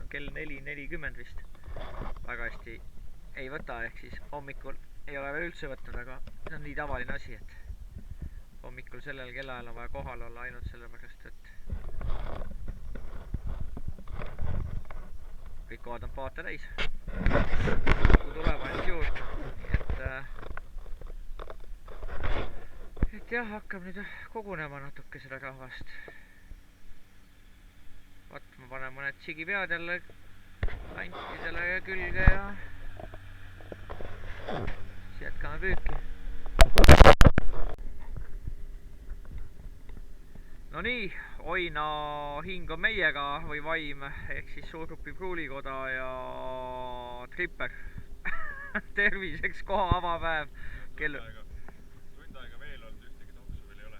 on kell 4:40 vist. Väga hästi ei võta, ehk siis hommikul ei ole veel üldse võtnud, aga see on nii tavaline asi, et hommikul sellel kellaajal on vaja kohal olla ainult sellepärast, et kõik kohad on paate täis. Kui tuleb ainult juurde, et jah, hakkab nüüd kogunema natuke seda rahvast. Vaat ma panen mõned sigipead jälle antidele külge ja siis jätkame püüki. No nii, Oina hing on meiega või vaim, ehk siis Suurgrupi pruulikoda ja Tripper. Terviseks koha avapäev. Tund aega veel olnud, ühtegi tonksu veel ei ole.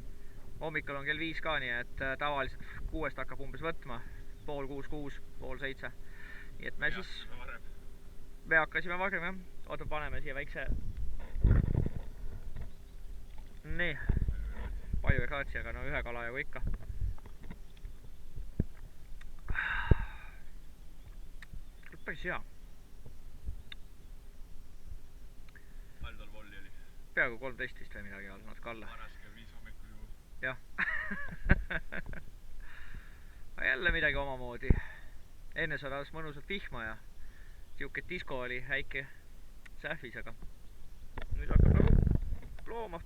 Hommikul on kell 5 ka, nii et tavaliselt 6 hakkab umbes võtma. Pool 6, 6, pool 7. Nii et me siis... Me hakkasime varem, jah. Oota, paneme siia väikse... Nii. Palju ei raatsi, aga no ühe kala jagu ikka. Päris hea. Palju tal volli oli? Peaaegu 13 vist või midagi all, natuke alla. Varas kell 5 hommikul juba. Jah. Jälle midagi omamoodi. Enne sadas mõnusalt vihma ja siuke disko oli häike sähvis, aga nüüd hakkab nagu looma.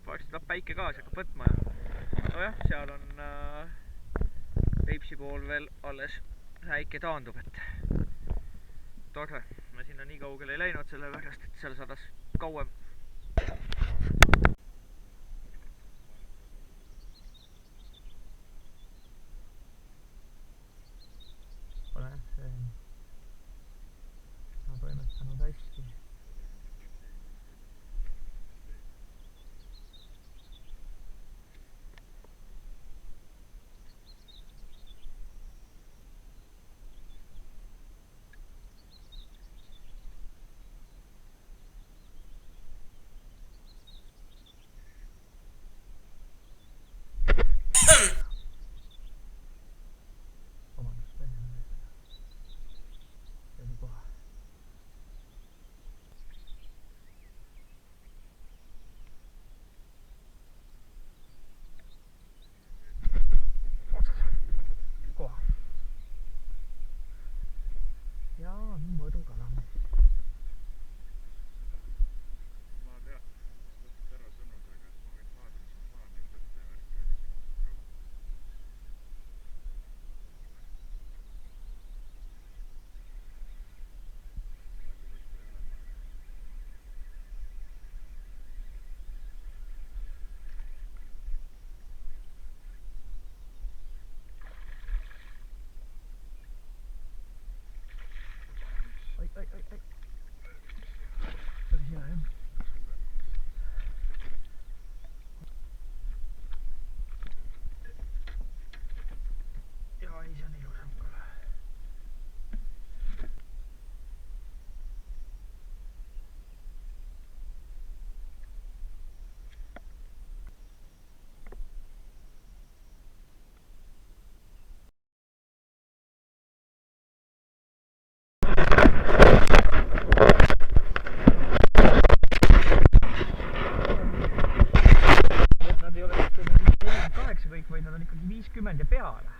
Varsti tahab päike ka, see hakkab võtma ja nojah, seal on Peipsi pool veel alles häike taandub, et tore. Me sinna nii kaugele ei läinud, sellepärast, et seal sadas kauem. Ole, see on toimetanud hästi. Vaid nad on ikkagi 50 ja peale.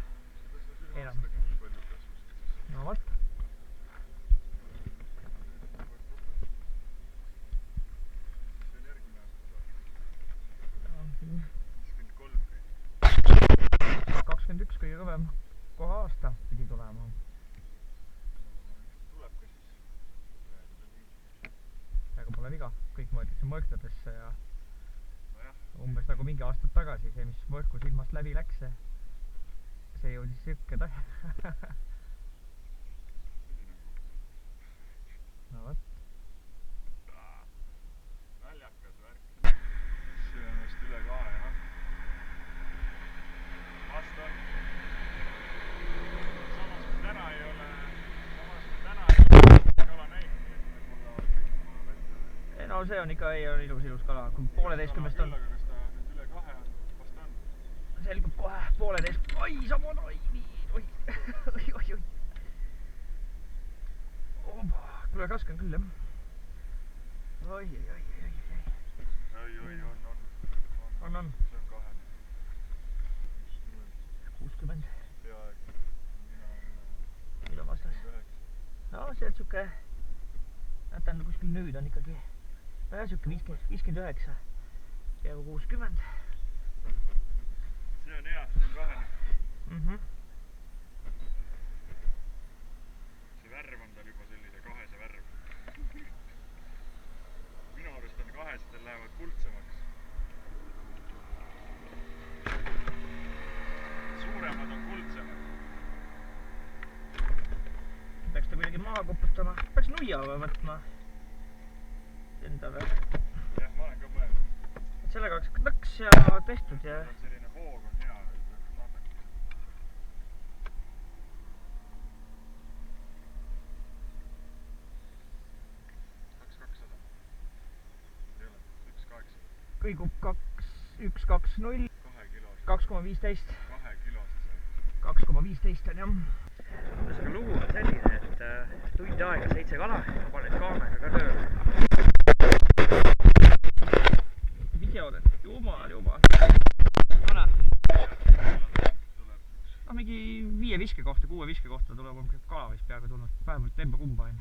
No vot. See on järgmine aasta. 21 kõige kõvem kohe aasta pidi tulema. Tuleb ka siis. Aga pole viga, kõik mõeldakse mõõkdadesse ja umbes nagu mingi aastad tagasi, see mis võrku silmast läbi läks, see jõudis siuke tahe. No võt. Naljakas värk. See on vast üle kahe, jah. Vast on. Samas kui täna ei ole kala näinud, et need mullavad kõik oma vette. No see on ikka ilus kala, kui 1,5 on. Selgub kohe 1,5. Oi, samoin, oi, nii, oi. raske on küll jah. Oi, on. See on kahene. 60. Peaaegu. Mida vastas? No see on siuke, tähendab kuskil nüüd on ikkagi, no jah, siuke 59, peaaegu 60. See on hea, see on kahene. See värv on tal juba sellise kahese värv. Minu arust on kahestel lähevad kuldsemaks. Suuremad on kuldsemad. Peaks ta kuidagi maha koputama, peaks nuia võtma endale. Jah, ma olen ka mõelnud. Sellega oleks nõks ja tehtud ja... Selline hoog on hea. 2200. Ei ole, 1800. Kõigub 120 2,15 2,15 on jah. Ühesõnaga lugu on selline, et tund aega 7 kala, panen kaameraga ka tööle. Videod, et jumal. Pane. No mingi 5 viske kohta, 6 viske kohta tuleb umbes kala vist peaaegu tulnud, vähemalt emba kumba on.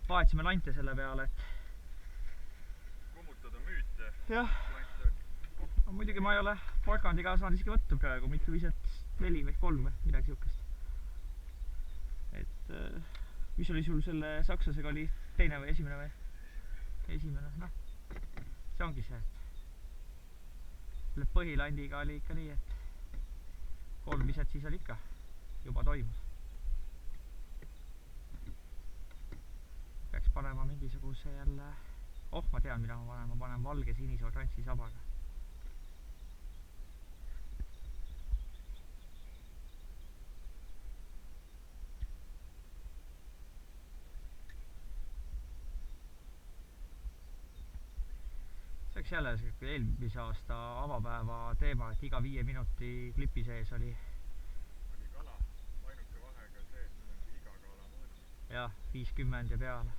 Vahetasime lante selle peale, et... Kummutada müüte. Jah. No, muidugi ma ei ole porkandiga saanud isegi võtta praegu, mitu viset 4 või 3 või midagi siukest. Et mis oli sul selle sakslasega, oli teine või esimene või? Esimene, noh. See ongi see, et selle põhilandiga oli ikka nii, et 3 viset siis oli ikka juba toimus. Peaks panema mingisuguse jälle... Oh, ma tean, mida ma panen valge sinise oranži sabaga. See oleks jälle eelmise aasta avapäeva teema, et iga 5 minuti klipi sees oli kala, ainuke vahega sees, nüüd on iga kala mõõdus. Jah, 50 ja peale.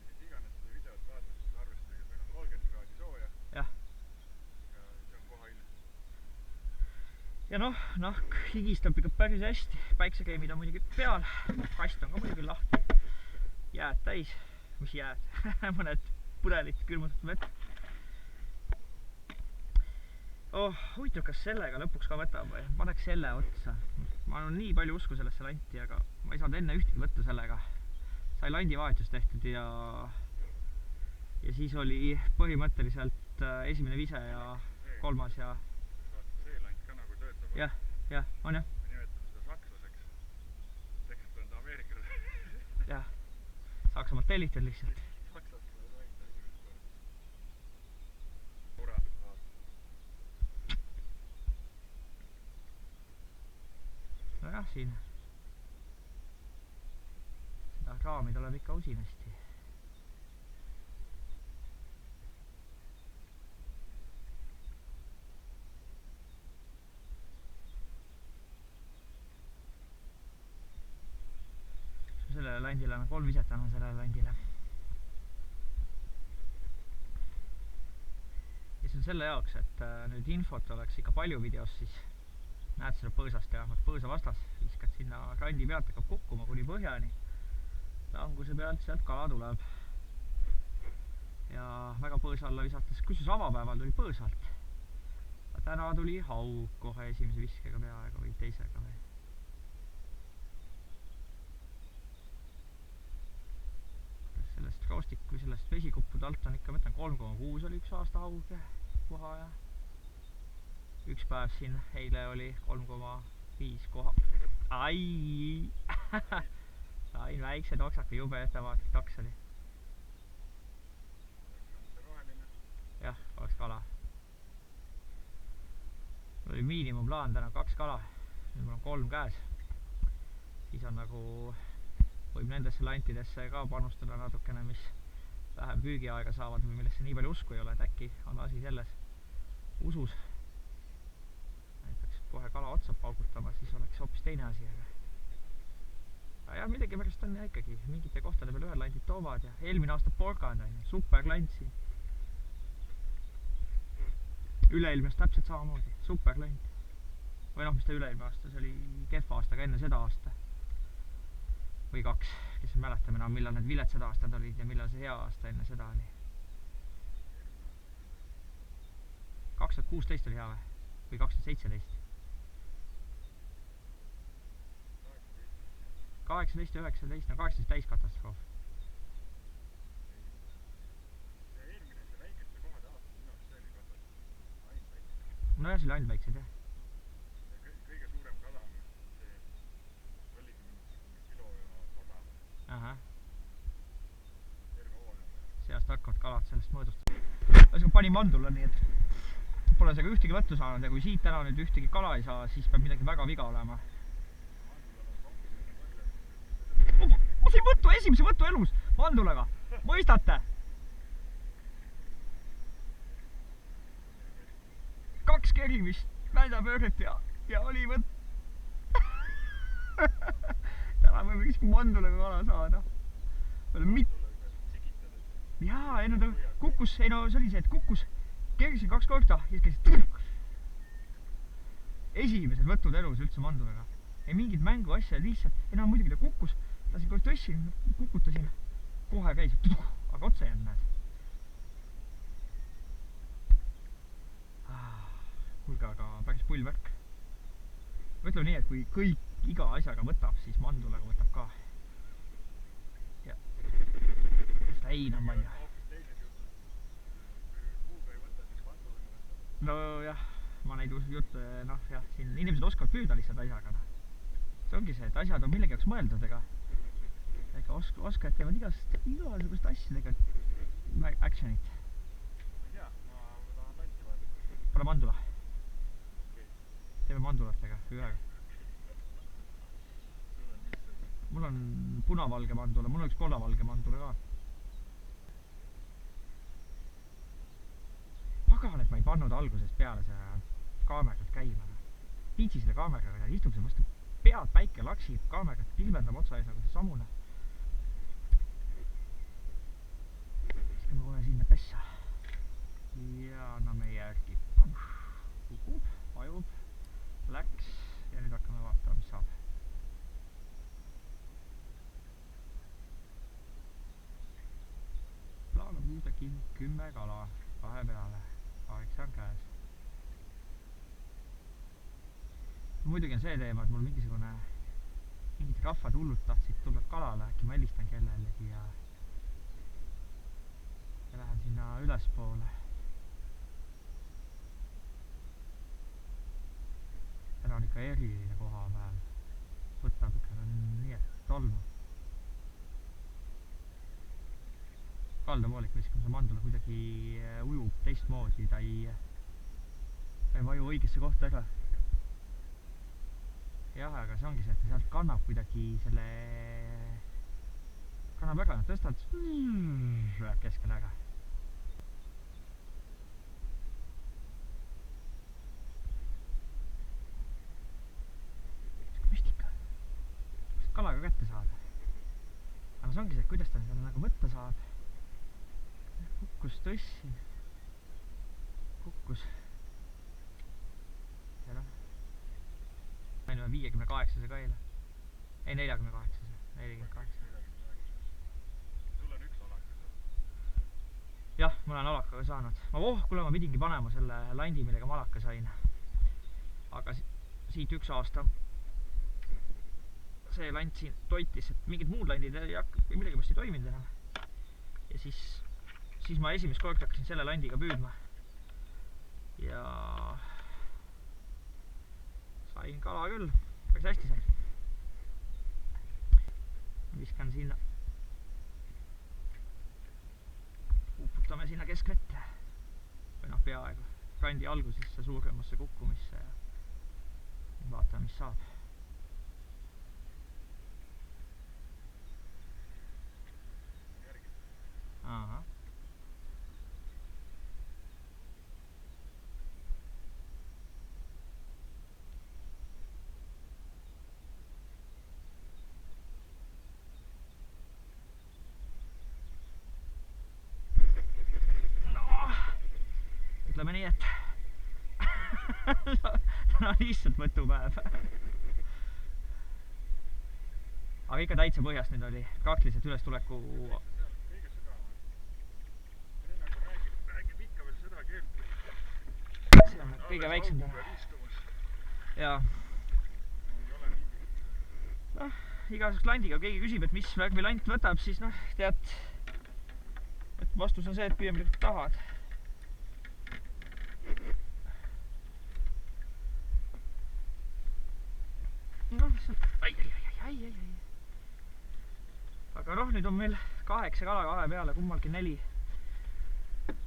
Mis iganes seda videot vaatas, siis arvestage, et meil on 30 kraadi sooja. Jah. Ja see on koha ilm. Ja noh, nahk higistab ikka päris hästi. Päiksekeemid on muidugi peal, kast on ka muidugi lahti. Jääd täis, mis jääd, mõned pudelid külmutatud vett. Oh, huvitav, kas sellega lõpuks ka võtab või? Paneks selle otsa. Ma olen nii palju usku sellesse lanti, aga ma ei saanud enne ühtegi võtta sellega. Sai landivahetus tehtud ja siis oli põhimõtteliselt esimene vise ja 3. ja... See lant ka nagu töötab. Jah, on jah. Me nimetame seda sakslaseks. Tegelikult on ta Ameerikale. Jah. Saksamaalt tellitud lihtsalt. Sakslasele sain ta esimest korda. Ura. Nojah, siin seda raami tuleb ikka usinasti. Sellele landile on 3 viset annan sellele landile. Ja see on selle jaoks, et nüüd infot oleks ikka palju videos, siis näed seda põõsast ja põõsa vastas, viskad sinna randi pealt, hakkab kukkuma kuni põhjani. Languse pealt sealt kala tuleb. Ja väga põõsa alla visates, kusjuures avapäeval tuli põõsalt. Täna tuli haug kohe esimese viskega peaaegu või teisega või. Sellest roostik või sellest vesikuppude alt on ikka, mõtlen 3,6 oli üks aasta haug koha ja üks päev siin eile oli 3,5 koha. Ai! Sain väikse toksaka, jube ettevaatlik taks oli. Jah, oleks kala. Mul oli miinimumplaan täna 2 kala, nüüd mul on 3 käes. Siis on nagu... võib nendesse lantidesse ka panustada natukene, mis vähem püügiaega saavad või millesse nii palju usku ei ole, et äkki on asi selles usus. Näiteks kohe kala otsa paugutama, siis oleks hoopis teine asi, aga ja midagi pärast on ja ikkagi mingite kohtade peal ühed landid toovad ja eelmine aasta porgad on ju, super land siin. Üleilmest täpselt samamoodi, super land. Või noh, mis ta üleilme aasta, see oli kehva aasta, aga enne seda aasta. Või 2, kes ei mäletame enam, millal need viletsad aastad olid ja millal see hea aasta enne seda oli. 2016 oli hea või? Või 2017? 18 ja 19, no 18 täis katastroof. No jah, see oli ainult väiksed jah. Kõige suurem kala on see, oligi mingi kilo ja 100. Ahah. Terve hooaja. See aasta hakkavad kalad sellest mõõdust. Ühesõnaga pani mandula, nii et pole see ka ühtegi võttu saanud ja kui siit täna nüüd ühtegi kala ei saa, siis peab midagi väga viga olema. Ma sain võttu, esimese võttu elus mandulaga, mõistate? 2 kerimist, väidapööret ja oli võtt. Täna võime kiski mandulaga kala saada. Jaa, ei no ta kukkus, ei no see oli see, et kukkus, kerisin 2 korda ja käis esimesed võtud elus üldse mandulaga. Ei mingit mängu asja, lihtsalt, ei no muidugi ta kukkus, lasin kohe tõssin, kukutasin, kohe käis, aga otse jäänud näed. Kuulge, aga päris pull värk. Ütleme nii, et kui kõik iga asjaga võtab, siis mandulaga võtab ka. Ja seda heina ma ei tea. No jah, ma neid jutte, noh jah, siin inimesed oskavad püüda lihtsalt asjaga. See ongi see, et asjad on millegi jaoks mõeldud, ega oskajad teevad igasugust asjadega actionit. Pane mandula. Teeme mandulatega, ühega. Mul on punavalge mandula, mul on üks kollavalge mandula ka. Pagan, et ma ei pannud algusest peale seda kaamerad käima. Viitsi selle kaameraga, istub see vastu pead, päike laksib, kaamerad pilmendab otsa ees nagu see samune. Viskame kohe sinna pessa. Ja anname järgi. Kukub, vajub. Läks ja nüüd hakkame vaatama, mis saab. Plaan on püüda 10 kala kahe peale. 8 on käes. Muidugi on see teema, et mul mingid rahvad hullud tahtsid tulla kalale, äkki ma helistan kellelegi ja lähen sinna ülespoole. Täna on ikka eriline koha peal. Võtab ikka nii, et tolmu. Kaldavoolik viskame see mandula kuidagi ujub teistmoodi, ta ei vaju õigesse kohta ära. Jah, aga see ongi see, et ta sealt kannab kuidagi selle... Kannab ära, tõstad keskel ära. Kalaga kätte saada. Aga see ongi see, et kuidas ta seda nagu võtta saab. Kukkus tõssin. Kukkus. Ja noh. Meil on 58-se kaila. Ei, 48-se. 48. Sul on üks alakas. Jah, ma olen alakaga saanud. Kuule, ma pidingi panema selle landi, millega ma alaka sain. Aga siit 1 aasta see land siin toitis, et mingid muud landid või midagi vast ei toiminud enam. Ja siis ma esimest kord hakkasin selle landiga püüdma. Ja sain kala küll, päris hästi sain. Viskan sinna. Uputame sinna keskvette. Või noh, peaaegu. Randi algusesse, suuremasse kukkumisse ja vaatame, mis saab. Aha. nii et täna lihtsalt võtupäev. Aga ikka täitsa põhjast nüüd oli praktiliselt ülestuleku. Kõige sügavam. See nagu räägib ikka veel seda keelt. See on kõige väiksem täna. Jaa. Noh, igasugust landiga keegi küsib, et mis rugby lant võtab, siis noh, tead, et vastus on see, et püüa midagi tahad. Noh, mis on... Ai. Aga noh, nüüd on meil 8 kala kahe peale, kummalgi 4.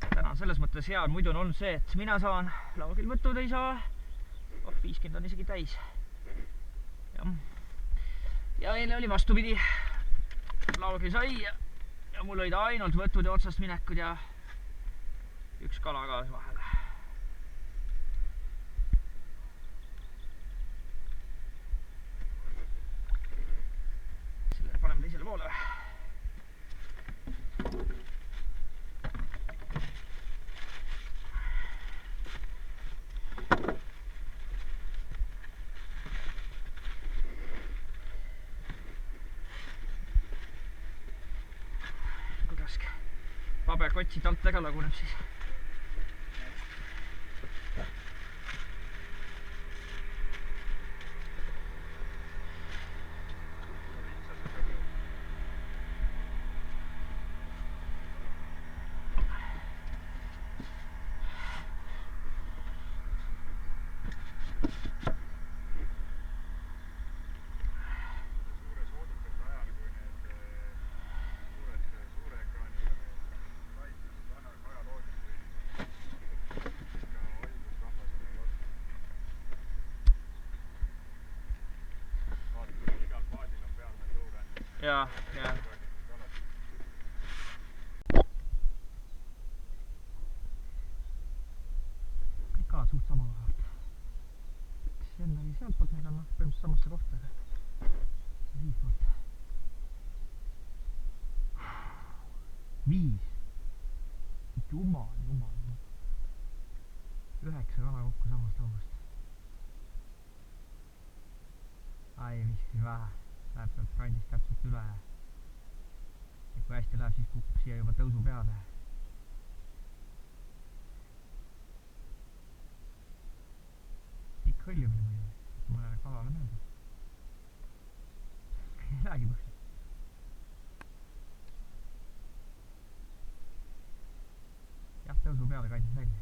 Täna on selles mõttes hea, muidu on olnud see, et mina saan, laugil võtud ei saa. 50 on isegi täis. Ja eile oli vastupidi. Laugil sai ja mul olid ainult võtud ja otsast minekud ja üks kala ka vahel. Selle paneme teisele poole. Paberkott siit alt väga laguneb siis. Ja. Kõik kalad suht sama kohalt. See enne oli sealt poolt, nüüd on põhimõtteliselt samasse kohta. See 5 poolt. 5. Jumal. 9 kala kokku samast august. Ai, viskasin vähe. Läheb sealt kandist täpselt üle. Ja kui hästi läheb, siis kukub siia juba tõusu peale. Pikk hõljumine muidu, mõnele kalale meeldib. Ei lähegi põhjus. Jah, tõusu peale kandis välja.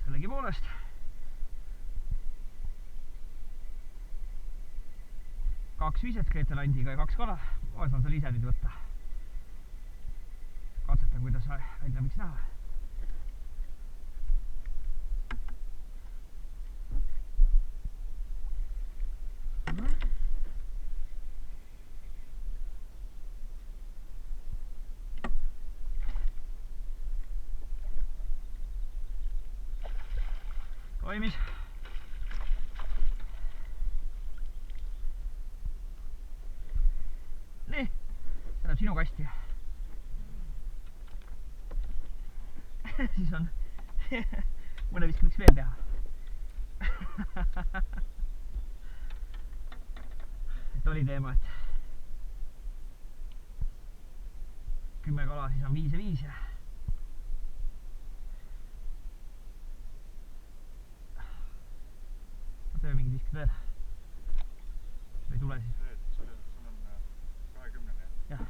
Sellegi poolest. Kaks viset Grete Landiga ja 2 kala. Ma saan selle ise nüüd võtta. Katsetan, kuidas välja võiks näha. Toimis. Nii, see läheb sinu kasti. Siis on mõne vist võiks veel teha. Et oli teema, et 10 kala, siis on 5 ja 5 ja töö mingid viskad veel. Sul ei tule siis? Sul on 20-ne. Jah,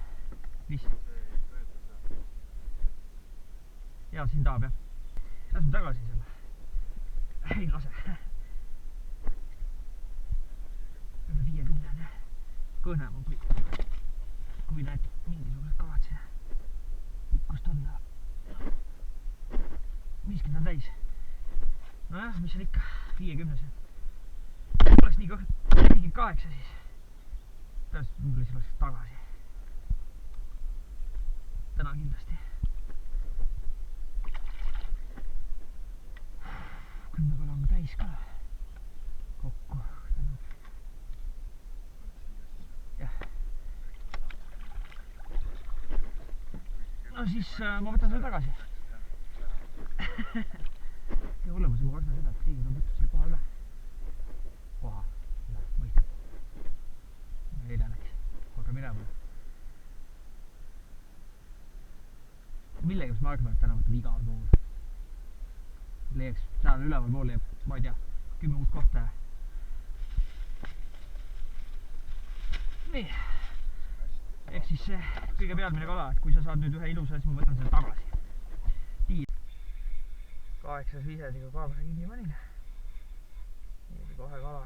vist. See ei tööta seal. Jaa, siin tahab jah. Läsme tagasi selle. Ei lase. Üle 50-ne. Kõnem on kui näed mingisugused kalad siin. Pikkust on. 50 on täis. Nojah, mis on ikka 50-se. Oleks nii kõht 48 siis. Tõenäoliselt mul siis oleks tagasi. Täna kindlasti. 10 kala on täis ka. Kokku. Jah. no siis ma võtan selle tagasi. Kõige hullem on see, kui kardan seda, et keegi on võtnud selle koha üle. Koha üle, mõistab. Eile läks, korra minema. Millega ma Markmann täna võtab igal pool. Leiaks, seal üleval pool leiab, ma ei tea, 10 uut kohta. Nii. Ehk siis see kõige pealmine kala, et kui sa saad nüüd ühe ilusa, siis ma võtan selle tagasi. 8 visediga kaamera kinni panin. Nii oli kohe kala.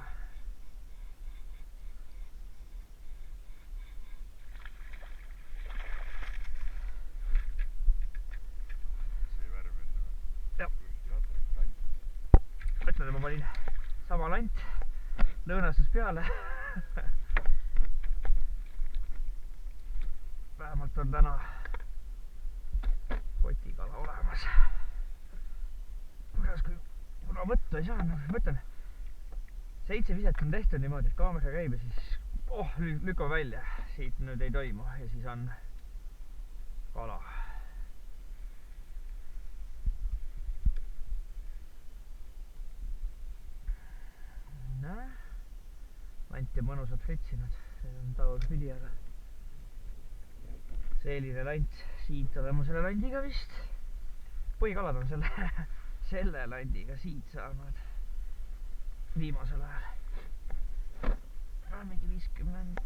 See värv enne või? Jah. Mõtled, ma panin sama lant, lõõnastus peale. Vähemalt on täna kotikala olemas. Kuidas kui kuna võttu ei saa, ma mõtlen 7 viset on tehtud niimoodi, et kaamera käib ja siis lükka välja, siit nüüd ei toimu ja siis on kala. Näe, lant ja mõnusalt fritsinud, see on tagurpidi, aga selline lant, siit oleme selle landiga vist. Põhikalad on selle landiga siit saanud viimasel ajal. Mingi 51.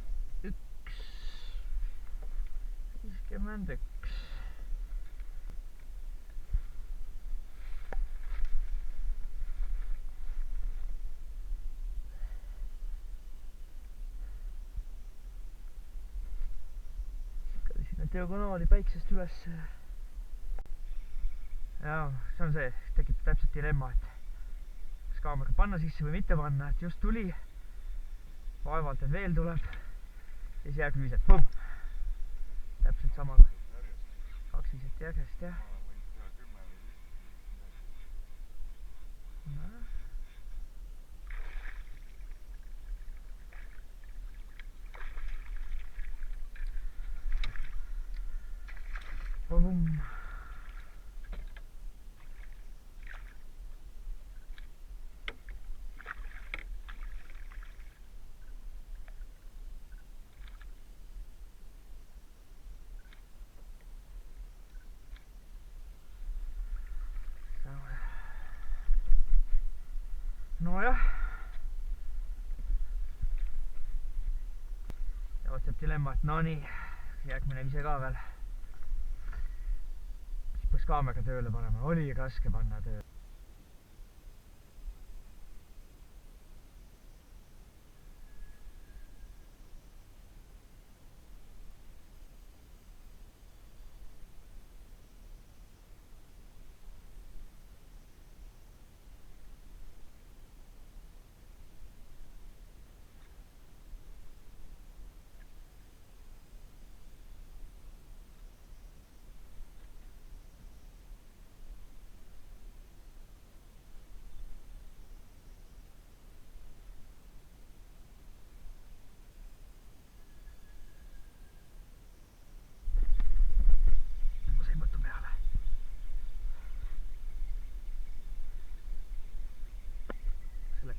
Sinna diagonaali päiksest üles. Jaa, see on see, tekib täpselt dilemma, et kas kaamera panna sisse või mitte panna, et just tuli, vaevalt, et veel tuleb ja siis järgmine viset, pum! Täpselt samaga. 2 viset järjest, jah. Pum! Nojah. Ja otseb dilemma, et no nii, järgmine vise ka veel. Siis peaks kaamera tööle panema, oli raske panna tööle.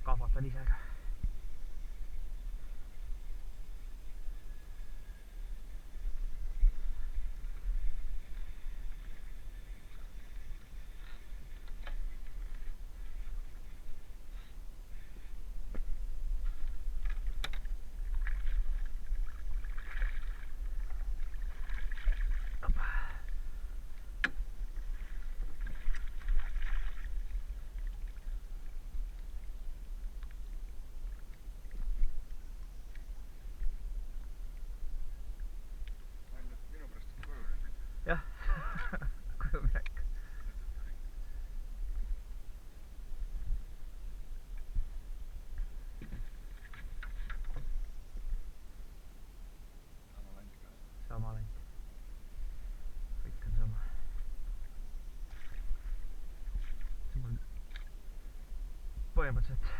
Kahvatan ise ka. Jah, koju minek. Sama lent. Kõik on sama. See mul põhimõtteliselt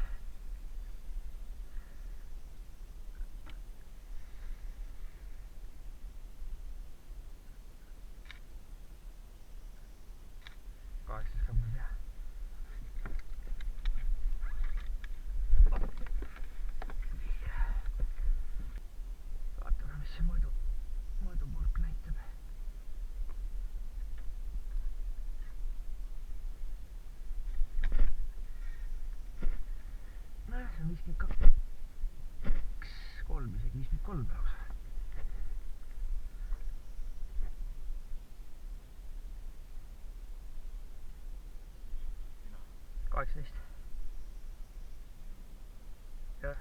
52, 3 isegi, 53 lausa. sina? 18. jah.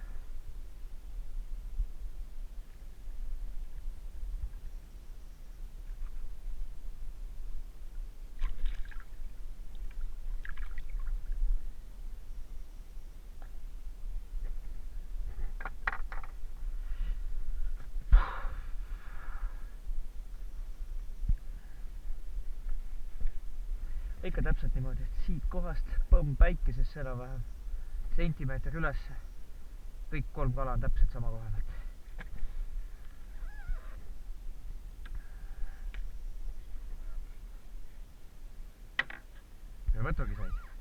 Ikka täpselt niimoodi, et siit kohast põmm päikesesse enam-vähem sentimeeter ülesse. Kõik 3 kala on täpselt sama koha pealt. Ja võtugi said.